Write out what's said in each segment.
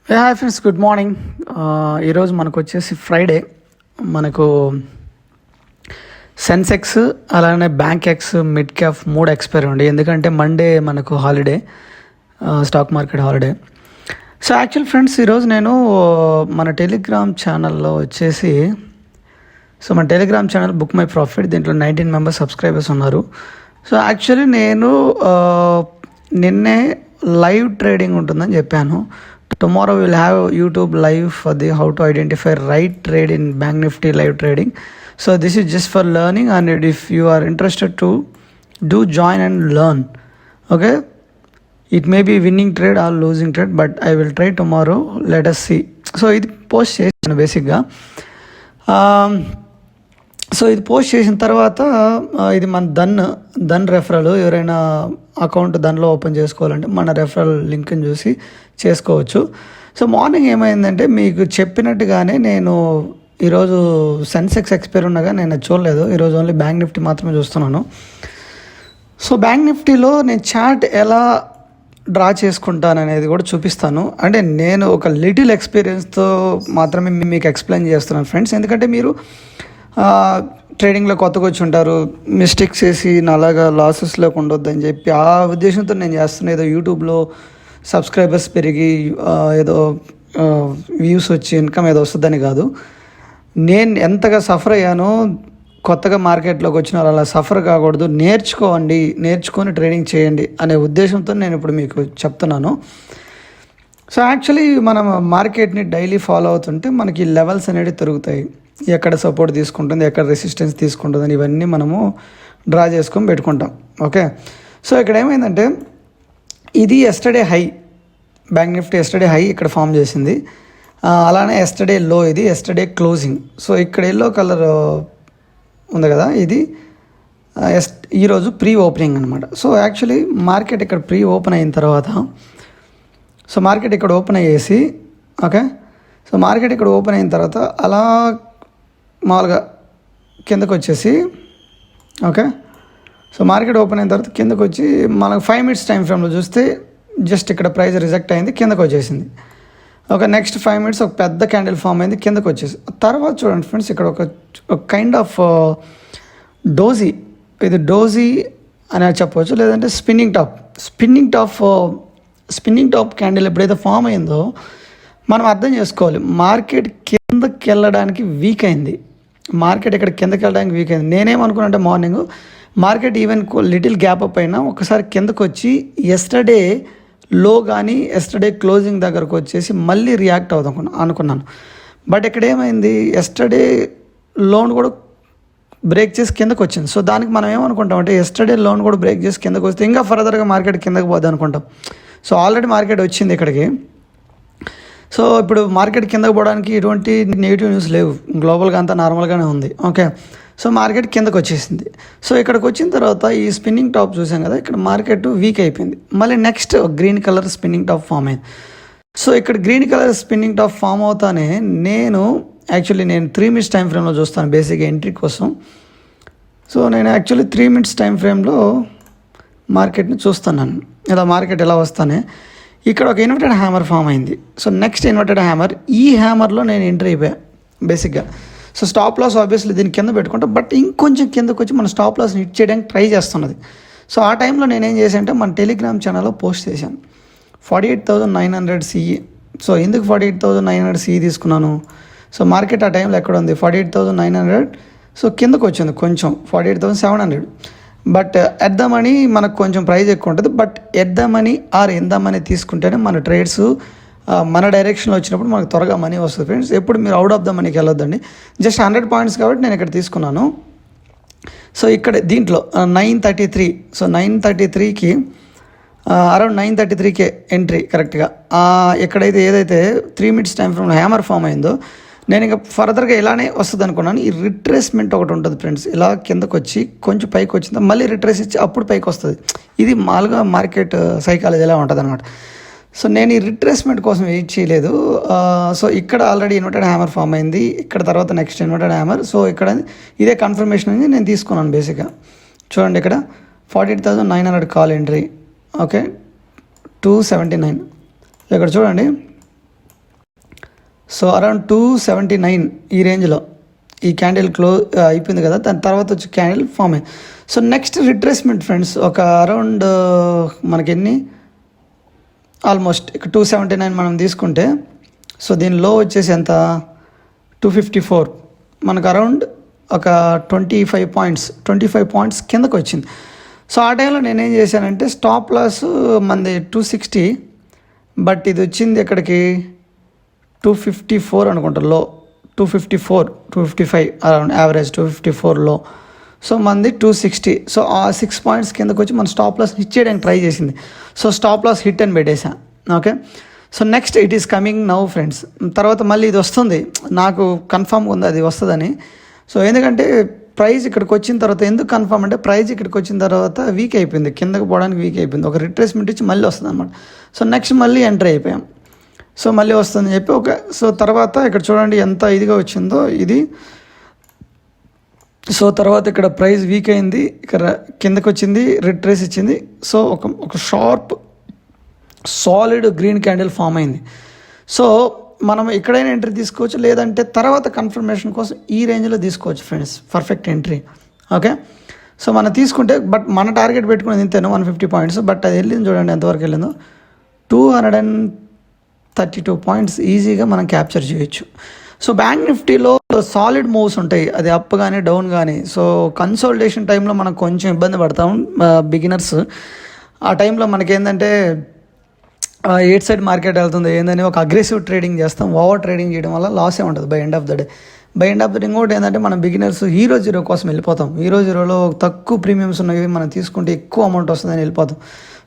Hi friends, good morning. ఈరోజు మనకు వచ్చేసి ఫ్రైడే. మనకు సెన్సెక్స్ అలానే bank X mid cap 3 expiry ఉండి, ఎందుకంటే మండే మనకు holiday, stock market holiday. So actual friends, ఈరోజు నేను మన టెలిగ్రామ్ ఛానల్లో వచ్చేసి మన Telegram channel book my profit, దీంట్లో 19 మెంబర్స్ సబ్స్క్రైబర్స్ ఉన్నారు. సో యాక్చువల్లీ నేను నిన్నే లైవ్ ట్రేడింగ్ ఉంటుందని చెప్పాను. Tomorrow we'll have YouTube live for the how to identify right trade in Bank Nifty live trading. So this is just for learning, and if you are interested to do join and learn. Okay, it may be winning trade or losing trade, but I will try tomorrow. Let us see. So ఇది post చేసాను బేసిక్గా. So ఇది post చేసిన తర్వాత ఇది మన Dhan referral. ఎవరైనా account దానిలో ఓపెన్ చేసుకోవాలంటే మన రెఫరల్ లింక్ని చూసి చేసుకోవచ్చు. సో మార్నింగ్ ఏమైందంటే, మీకు చెప్పినట్టుగానే నేను ఈరోజు సెన్సెక్స్ ఎక్స్పైర్ ఉండగా నేను చూడలేదు. ఈరోజు ఓన్లీ బ్యాంక్ నిఫ్టీ మాత్రమే చూస్తున్నాను. సో బ్యాంక్ నిఫ్టీలో నేను చార్ట్ ఎలా డ్రా చేసుకుంటాను అనేది కూడా చూపిస్తాను. అంటే నేను ఒక లిటిల్ ఎక్స్పీరియన్స్తో మాత్రమే మీకు ఎక్స్ప్లెయిన్ చేస్తున్నాను ఫ్రెండ్స్. ఎందుకంటే మీరు ట్రేడింగ్లో కొత్తగా వచ్చి ఉంటారు, మిస్టేక్స్ చేసి అలాగా లాసెస్ లేకుండా ఉండొద్దని చెప్పి ఆ ఉద్దేశంతో నేను చేస్తున్నా. ఏదో యూట్యూబ్లో సబ్స్క్రైబర్స్ పెరిగి ఏదో వ్యూస్ వచ్చి ఇన్కమ్ ఏదో వస్తుందని కాదు. నేను ఎంతగా సఫర్ అయ్యానో, కొత్తగా మార్కెట్లోకి వచ్చిన అలా సఫర్ కాకూడదు, నేర్చుకొని ట్రేడింగ్ చేయండి అనే ఉద్దేశంతో నేను ఇప్పుడు మీకు చెప్తున్నాను. సో యాక్చువల్లీ మనం మార్కెట్ని డైలీ ఫాలో అవుతుంటే మనకి లెవెల్స్ అనేవి తిరుగుతాయి. ఎక్కడ సపోర్ట్ తీసుకుంటుంది, ఎక్కడ రెసిస్టెన్స్ తీసుకుంటుంది అని ఇవన్నీ మనము డ్రా చేసుకొని పెట్టుకుంటాం. ఓకే, సో ఇక్కడ ఏమైందంటే, ఇది yesterday high, bank Nifty yesterday high ఇక్కడ ఫామ్ చేసింది. అలానే ఎస్టర్డే లో, ఇది ఎస్టర్డే క్లోజింగ్. సో ఇక్కడ ఎల్లో కలర్ ఉంది కదా, ఇది ఈరోజు ప్రీ ఓపెనింగ్ అనమాట. సో యాక్చువల్లీ మార్కెట్ ఇక్కడ ప్రీ ఓపెన్ అయిన తర్వాత, సో మార్కెట్ ఇక్కడ ఓపెన్ అయ్యేసి, ఓకే, సో మార్కెట్ ఇక్కడ ఓపెన్ అయిన తర్వాత అలా మామూలుగా కిందకు వచ్చేసి, ఓకే, సో మార్కెట్ ఓపెన్ అయిన తర్వాత కిందకు వచ్చి మనకు 5 minutes టైం ఫ్రేమ్లో చూస్తే జస్ట్ ఇక్కడ ప్రైస్ రిజెక్ట్ అయింది, కిందకు వచ్చేసింది. ఒక నెక్స్ట్ 5 minutes ఒక పెద్ద క్యాండిల్ ఫామ్ అయింది, కిందకు వచ్చేసి తర్వాత చూడండి ఫ్రెండ్స్, ఇక్కడ ఒక కైండ్ ఆఫ్ డోజీ, ఇది డోజీ అని చెప్పవచ్చు, లేదంటే స్పిన్నింగ్ టాప్ క్యాండిల్ ఎప్పుడైతే ఫామ్ అయిందో మనం అర్థం చేసుకోవాలి, మార్కెట్ కిందకి వెళ్ళడానికి వీక్ అయింది. ఇక్కడ కిందకి వెళ్ళడానికి వీక్ అయింది. నేనేమనుకున్నా అంటే, morning market even little gap up అయినా ఒకసారి కిందకు వచ్చి ఎస్టర్డే లో కానీ ఎస్టర్డే క్లోజింగ్ దగ్గరకు వచ్చేసి మళ్ళీ రియాక్ట్ అవుదాం అనుకున్నాను. బట్ ఇక్కడ ఏమైంది, ఎస్టర్డే లోన్ కూడా బ్రేక్ చేసి కిందకు వచ్చింది. సో దానికి మనం ఏమనుకుంటాం అంటే, ఎస్టర్డే లోన్ కూడా బ్రేక్ చేసి కిందకు వస్తే ఇంకా ఫర్దర్గా మార్కెట్ కిందకు పోద్ది అనుకుంటాం. సో ఆల్రెడీ మార్కెట్ వచ్చింది ఇక్కడికి. సో ఇప్పుడు మార్కెట్ కిందకు పోవడానికి ఎటువంటి నెగిటివ్ న్యూస్ లేవు, గ్లోబల్గా అంతా నార్మల్గానే ఉంది. ఓకే, సో మార్కెట్ కిందకు వచ్చేసింది. సో ఇక్కడికి వచ్చిన తర్వాత ఈ స్పిన్నింగ్ టాప్ చూసాం కదా, ఇక్కడ మార్కెట్ వీక్ అయిపోయింది. మళ్ళీ next green colour spinning top form అయింది. సో ఇక్కడ green colour spinning top form అవుతానే నేను 3 minutes టైం ఫ్రేమ్లో చూస్తాను బేసిక్గా ఎంట్రీ కోసం. సో నేను 3 minutes టైం ఫ్రేమ్లో మార్కెట్ని చూస్తున్నాను. ఇలా మార్కెట్ ఎలా వస్తానే ఇక్కడ ఒక ఇన్వర్టెడ్ హ్యామర్ ఫామ్ అయింది. సో నెక్స్ట్ ఇన్వర్టెడ్ హ్యామర్, ఈ హ్యామర్లో నేను ఎంట్రీ అయిపోయాను బేసిక్గా. సో స్టాప్ లాస్ ఆబ్వియస్లీ దీని కింద పెట్టుకుంటా, బట్ ఇంకొంచెం కిందకు వచ్చి మన స్టాప్ లాస్ని హిట్ చేయడానికి ట్రై చేస్తున్నది. సో ఆ టైంలో నేనేం చేశాను అంటే, మన టెలిగ్రామ్ ఛానల్లో పోస్ట్ చేశాను 48,900 CE. సో ఎందుకు 48,900 CE తీసుకున్నాను? సో మార్కెట్ ఆ టైంలో ఎక్కడ ఉంది, 48,900. సో కిందకు వచ్చింది కొంచెం 48,700. బట్ ఎట్ ద మనీ మనకు కొంచెం ప్రైస్ ఎక్కువ ఉంటుంది. But at the money or in the money తీసుకుంటేనే మన ట్రేడ్స్ మన డైరెక్షన్లో వచ్చినప్పుడు మనకు త్వరగా మనీ వస్తుంది ఫ్రెండ్స్. ఎప్పుడు మీరు అవుట్ ఆఫ్ ద మనీకి వెళ్ళొద్దండి. జస్ట్ 100 points కాబట్టి నేను ఇక్కడ తీసుకున్నాను. సో ఇక్కడ దీంట్లో 933, సో 933కి అరౌండ్ 933K ఎంట్రీ కరెక్ట్గా. ఎక్కడైతే ఏదైతే 3 minutes time frame hammer form అయిందో, నేను ఇంకా ఫర్దర్గా ఇలానే వస్తుంది అనుకున్నాను. ఈ రిట్రేస్మెంట్ ఒకటి ఉంటుంది ఫ్రెండ్స్, ఇలా కిందకు వచ్చి కొంచెం పైకి వచ్చిందా మళ్ళీ రిట్రేస్ ఇచ్చి అప్పుడు పైకి వస్తుంది. ఇది మామూలుగా మార్కెట్ సైకాలజీ ఎలా ఉంటుంది అనమాట. సో నేను ఈ రిట్రేస్మెంట్ కోసం వెయిట్ చేయలేదు. సో ఇక్కడ ఆల్రెడీ ఇన్వర్టెడ్ హ్యామర్ ఫామ్ అయింది, ఇక్కడ తర్వాత నెక్స్ట్ ఇన్వర్టెడ్ హ్యామర్. సో ఇక్కడ ఇదే కన్ఫర్మేషన్ అనేది నేను తీసుకున్నాను బేసిక్గా. చూడండి ఇక్కడ 48,900 కాల్ ఎంట్రీ, ఓకే, 279. ఇక్కడ చూడండి సో అరౌండ్ 279 ఈ రేంజ్లో ఈ క్యాండిల్ అయిపోయింది కదా, దాని తర్వాత వచ్చి క్యాండిల్ ఫామ్ అయింది. సో నెక్స్ట్ రిట్రేస్మెంట్ ఫ్రెండ్స్, ఒక అరౌండ్ మనకి ఆల్మోస్ట్ ఇక్కడ 279 మనం తీసుకుంటే, సో దీని లో వచ్చేసి ఎంత 254, మనకు అరౌండ్ ఒక 25 పాయింట్స్ కిందకు వచ్చింది. సో ఆ టైంలో నేనేం చేశానంటే స్టాప్ లాస్ మనది 260, బట్ ఇది వచ్చింది ఎక్కడికి 254 అనుకుంటా, లో 255 అరౌండ్ యావరేజ్ 254 లో. సో మనది 260. సో ఆ 6 పాయింట్స్ కిందకు వచ్చి మన స్టాప్ లాస్ హిట్ చేయడానికి ట్రై చేసింది. సో స్టాప్ లాస్ హిట్ అని పెట్టేసా. Okay, so next it is coming now friends. తర్వాత మళ్ళీ ఇది వస్తుంది, నాకు కన్ఫామ్గా ఉంది అది వస్తుందని. సో ఎందుకంటే ప్రైస్ ఇక్కడికి వచ్చిన తర్వాత, ఎందుకు కన్ఫర్మ్ అంటే ప్రైస్ ఇక్కడికి వచ్చిన తర్వాత వీక్ అయిపోయింది, కిందకి పోవడానికి వీక్ అయిపోయింది, ఒక రిట్రేస్మెంట్ ఇచ్చి మళ్ళీ వస్తుంది అనమాట. సో నెక్స్ట్ మళ్ళీ ఎంటర్ అయిపోయాం. సో మళ్ళీ వస్తుందని చెప్పి సో తర్వాత ఇక్కడ చూడండి ఎంత ఇదిగా వచ్చిందో ఇది. సో తర్వాత ఇక్కడ ప్రైస్ వీక్ అయింది, ఇక్కడ కిందకి వచ్చింది, రిట్రేస్ ఇచ్చింది. సో ఒక sharp solid green candle form అయింది. సో మనం ఎక్కడైనా ఎంట్రీ తీసుకోవచ్చు, లేదంటే తర్వాత కన్ఫర్మేషన్ కోసం ఈ రేంజ్లో తీసుకోవచ్చు friends, perfect entry. Okay, so మనం తీసుకుంటే, బట్ మన టార్గెట్ పెట్టుకునేది ఇంతేనో 150 పాయింట్స్, బట్ అది వెళ్ళింది చూడండి ఎంతవరకు వెళ్ళిందో 232 పాయింట్స్ ఈజీగా మనం క్యాప్చర్ చేయొచ్చు. సో బ్యాంక్ నిఫ్టీలో సాలిడ్ మూవ్స్ ఉంటాయి, అది అప్ కానీ డౌన్ కానీ. సో కన్సోలిడేషన్ టైంలో మనం కొంచెం ఇబ్బంది పడతాం బిగినర్స్. ఆ టైంలో మనకేంటంటే ఎయిట్ సైడ్ మార్కెట్ వెళ్తుంది ఏందని ఒక అగ్రెసివ్ ట్రేడింగ్ చేస్తాం, ఓవర్ ట్రేడింగ్ చేయడం వల్ల లాసే ఉంటుంది by end of the day. ఇంకోటి ఏంటంటే మనం బిగినర్స్ హీరో జీరో కోసం వెళ్ళిపోతాం. హీరో జీరోలో తక్కువ ప్రీమియమ్స్ ఉన్నవి మనం తీసుకుంటే ఎక్కువ అమౌంట్ వస్తుందని వెళ్ళిపోతాం.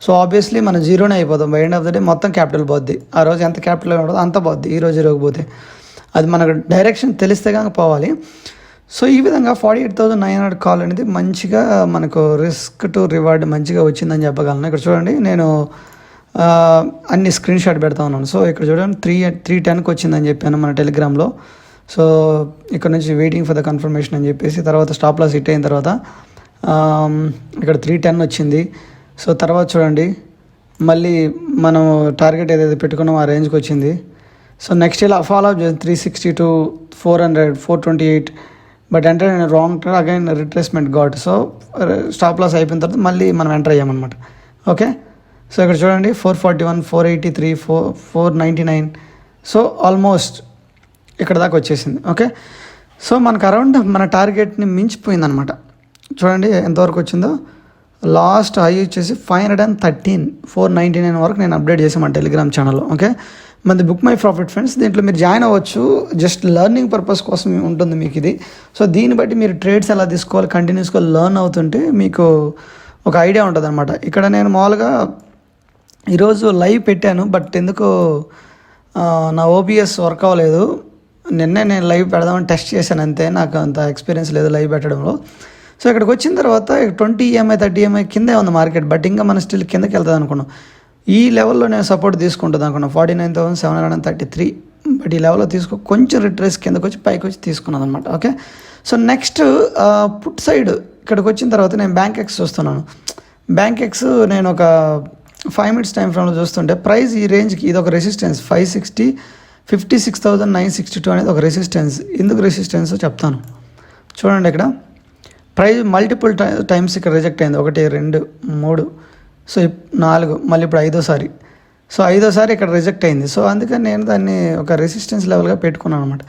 సో ఆబ్వియస్లీ మనం జీరోనే అయిపోతాం by end of the day. మొత్తం క్యాపిటల్ పోద్ది, ఆ రోజు ఎంత క్యాపిటల్ ఉంటుందో అంత పోద్ది హీరో జీరోకి పోతే. అది మనకు డైరెక్షన్ తెలిస్తే కనుక పోవాలి. సో ఈ విధంగా 48,900 కాల్ అనేది మంచిగా మనకు రిస్క్ టు రివార్డ్ మంచిగా వచ్చిందని చెప్పగలను. ఇక్కడ చూడండి, నేను అన్ని స్క్రీన్ షాట్ పెడతా ఉన్నాను. సో ఇక్కడ చూడండి 310కి వచ్చిందని చెప్పాను మన టెలిగ్రామ్లో. సో ఇక్కడ నుంచి వెయిటింగ్ ఫర్ ద కన్ఫర్మేషన్ అని చెప్పేసి, తర్వాత స్టాప్ లాస్ హిట్ అయిన తర్వాత ఇక్కడ 310 వచ్చింది. సో తర్వాత చూడండి మళ్ళీ మనం టార్గెట్ ఏదైతే పెట్టుకున్నామో ఆ రేంజ్కి వచ్చింది. సో నెక్స్ట్ ఇలా ఫాలో అప్ చేసి 362, 400, 428, బట్ ఎంటర్ అయిన wrong again retracement got. So stop loss అయిపోయిన తర్వాత మళ్ళీ మనం ఎంటర్ అయ్యామన్నమాట. ఓకే, సో ఇక్కడ చూడండి 441, 483, 499. సో ఆల్మోస్ట్ ఇక్కడ దాకా వచ్చేసింది. ఓకే, సో మనకు అరౌండ్ మన టార్గెట్ని మించిపోయిందనమాట. చూడండి ఎంతవరకు వచ్చిందో. లాస్ట్ హై వచ్చేసి 513, 499 వరకు నేను అప్డేట్ చేసాను మన టెలిగ్రామ్ ఛానల్లో. ఓకే, మనది బుక్ మై ప్రాఫిట్ ఫ్రెండ్స్, దీంట్లో మీరు జాయిన్ అవ్వచ్చు. జస్ట్ లెర్నింగ్ పర్పస్ కోసం ఉంటుంది మీకు ఇది. సో దీన్ని బట్టి మీరు ట్రేడ్స్ ఎలా తీసుకోవాలి, కంటిన్యూస్గా లెర్న్ అవుతుంటే మీకు ఒక ఐడియా ఉంటుంది అనమాట. ఇక్కడ నేను మామూలుగా ఈరోజు లైవ్ పెట్టాను, బట్ ఎందుకో నా ఓబిఎస్ వర్క్ అవ్వలేదు. నిన్నే నేను లైవ్ పెడదామని టెస్ట్ చేశాను అంతే, నాకు అంత ఎక్స్పీరియన్స్ లేదు లైవ్ పెట్టడంలో. సో ఇక్కడికి వచ్చిన తర్వాత 20 EMI 30 EMI కిందే ఉంది మార్కెట్, బట్ ఇంకా మనం స్టిల్ కిందకి వెళ్తుంది అనుకున్నాం. ఈ లెవెల్లో నేను సపోర్ట్ తీసుకుంటుంది అనుకున్నాను 49,733, బట్ ఈ లెవెల్లో కొంచెం రిట్రేస్ కిందకి వచ్చి పైకి వచ్చి తీసుకున్నాను అనమాట. Okay, so next put side ఇక్కడికి వచ్చిన తర్వాత నేను బ్యాంక్ ఎక్స్ చూస్తున్నాను. బ్యాంక్ ఎక్స్ నేను ఒక 5 minutes టైం ఫ్రేమ్లో చూస్తుంటే ప్రైస్ ఈ రేంజ్కి ఇది ఒక రెసిస్టెన్స్ 560, 56,962 అనేది ఒక రెసిస్టెన్స్. ఎందుకు రెసిస్టెన్స్ చెప్తాను చూడండి. ఇక్కడ ప్రైస్ మల్టిపుల్ టైమ్స్ ఇక్కడ రిజెక్ట్ అయింది, 1, 2, 3, సో 4, మళ్ళీ ఇప్పుడు 5వ సారి. సో 5వ సారి ఇక్కడ రిజెక్ట్ అయింది. సో అందుకని నేను దాన్ని ఒక రెసిస్టెన్స్ లెవెల్గా పెట్టుకున్నాను అనమాట.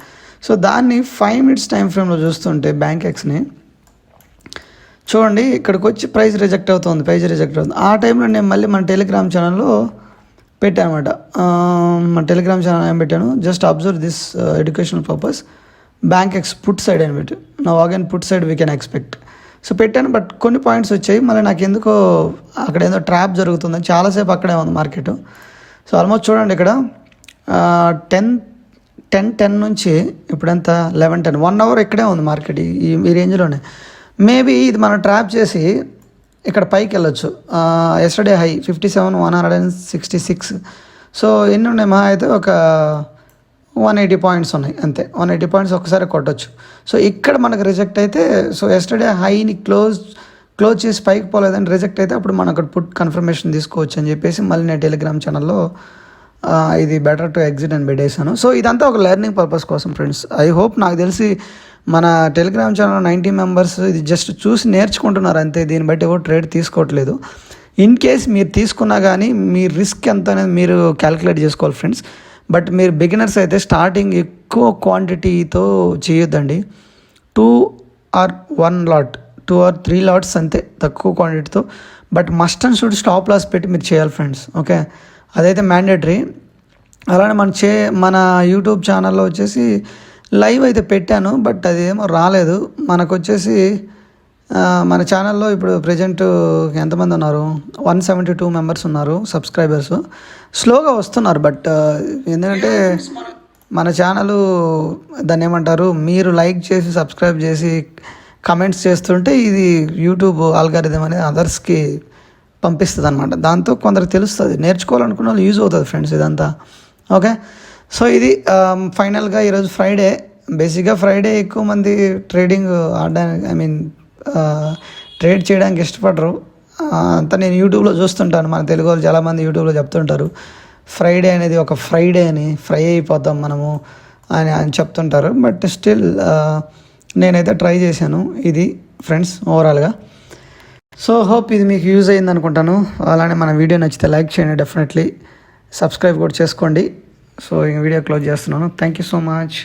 సో దాన్ని 5 minutes టైం ఫ్రేమ్లో చూస్తుంటే బ్యాంక్ ఎక్స్ని చూడండి, ఇక్కడికి వచ్చి ప్రైస్ రిజెక్ట్ అవుతుంది. ఆ టైంలో నేను మళ్ళీ మన టెలిగ్రామ్ ఛానల్లో పెట్టాను అనమాట. మన టెలిగ్రామ్ ఛానల్ ఏం పెట్టాను, just observe this educational purpose bank X put side అని పెట్టి, నా again put side we can expect. So పెట్టాను, బట్ కొన్ని పాయింట్స్ వచ్చాయి. మళ్ళీ నాకు ఎందుకో అక్కడ ఏదో ట్రాప్ జరుగుతుంది, చాలాసేపు అక్కడే ఉంది మార్కెట్. సో ఆల్మోస్ట్ చూడండి ఇక్కడ 10 నుంచి ఇప్పుడు ఎంత 11:10, 1 hour ఇక్కడే ఉంది మార్కెట్ ఈ రేంజ్లోనే. మేబీ ఇది మనం ట్రాప్ చేసి ఇక్కడ పైకి వెళ్ళొచ్చు. Yesterday high 57,166. సో ఎన్ని ఉన్నాయి మహా అయితే ఒక 180 పాయింట్స్ ఉన్నాయి అంతే. 180 పాయింట్స్ ఒకసారి కొట్టచ్చు. సో ఇక్కడ మనకు రిజెక్ట్ అయితే, సో ఎస్టర్డే హైని క్లోజ్ చేసి పైకి పోలేదని రిజెక్ట్ అయితే అప్పుడు మనం అక్కడ పుట్ కన్ఫర్మేషన్ తీసుకోవచ్చు అని చెప్పేసి మళ్ళీ నేను టెలిగ్రామ్ ఛానల్లో ఇది బెటర్ టు ఎగ్జిట్ అని పెట్టేశాను. సో ఇదంతా ఒక లెర్నింగ్ పర్పస్ కోసం ఫ్రెండ్స్. ఐ హోప్, నాకు తెలిసి మన టెలిగ్రామ్ ఛానల్ 90 మెంబర్స్ ఇది జస్ట్ చూసి నేర్చుకుంటున్నారు అంతే. దీన్ని బట్టి ఎవరు ట్రేడ్ తీసుకోవట్లేదు. ఇన్ కేస్ మీరు తీసుకున్నా కానీ మీ రిస్క్ ఎంత అనేది మీరు క్యాలిక్యులేట్ చేసుకోవాలి ఫ్రెండ్స్. బట్ మీరు బిగినర్స్ అయితే స్టార్టింగ్ ఎక్కువ క్వాంటిటీతో చేయొద్దండి. 2 or 1 lot, 2 or 3 లాట్స్ అంతే, తక్కువ క్వాంటిటీతో. But must and should stop loss పెట్టి మీరు చేయాలి ఫ్రెండ్స్. ఓకే, అదైతే మ్యాండేటరీ. అలానే మన యూట్యూబ్ ఛానల్లో వచ్చేసి లైవ్ అయితే పెట్టాను, బట్ అదేమో రాలేదు. మనకు వచ్చేసి మన ఛానల్లో ఇప్పుడు ప్రజెంట్ ఎంతమంది ఉన్నారు, 172 మెంబర్స్ ఉన్నారు సబ్స్క్రైబర్స్. స్లోగా వస్తున్నారు, బట్ ఎందుకంటే మన ఛానల్ దాన్ని ఏమంటారు, మీరు లైక్ చేసి సబ్స్క్రైబ్ చేసి కమెంట్స్ చేస్తుంటే ఇది యూట్యూబ్ ఆల్గారిథం అనేది అదర్స్కి పంపిస్తుంది అనమాట. దాంతో కొందరికి తెలుస్తుంది, నేర్చుకోవాలనుకున్న వాళ్ళు యూజ్ అవుతుంది ఫ్రెండ్స్ ఇదంతా. ఓకే, సో ఇది ఫైనల్గా ఈరోజు ఫ్రైడే. బేసిక్గా ఫ్రైడే ఎక్కువ మంది ట్రేడింగ్ ఆడడానికి ట్రేడ్ చేయడానికి ఇష్టపడరు. అంతా నేను యూట్యూబ్లో చూస్తుంటాను, మన తెలుగు వాళ్ళు చాలామంది యూట్యూబ్లో చెప్తుంటారు ఫ్రైడే అనేది ఒక ఫ్రైడే అని, ఫ్రై అయిపోతాం మనము అని చెప్తుంటారు. బట్ స్టిల్ నేనైతే ట్రై చేశాను ఇది ఫ్రెండ్స్ ఓవరాల్గా. సో హోప్ ఇది మీకు యూజ్ అయ్యింది అనుకుంటాను. అలానే మన వీడియో నచ్చితే లైక్ చేయండి, డెఫినెట్లీ సబ్స్క్రైబ్ కూడా చేసుకోండి. సో ఈ వీడియో క్లోజ్ చేస్తున్నాను. Thank you so much.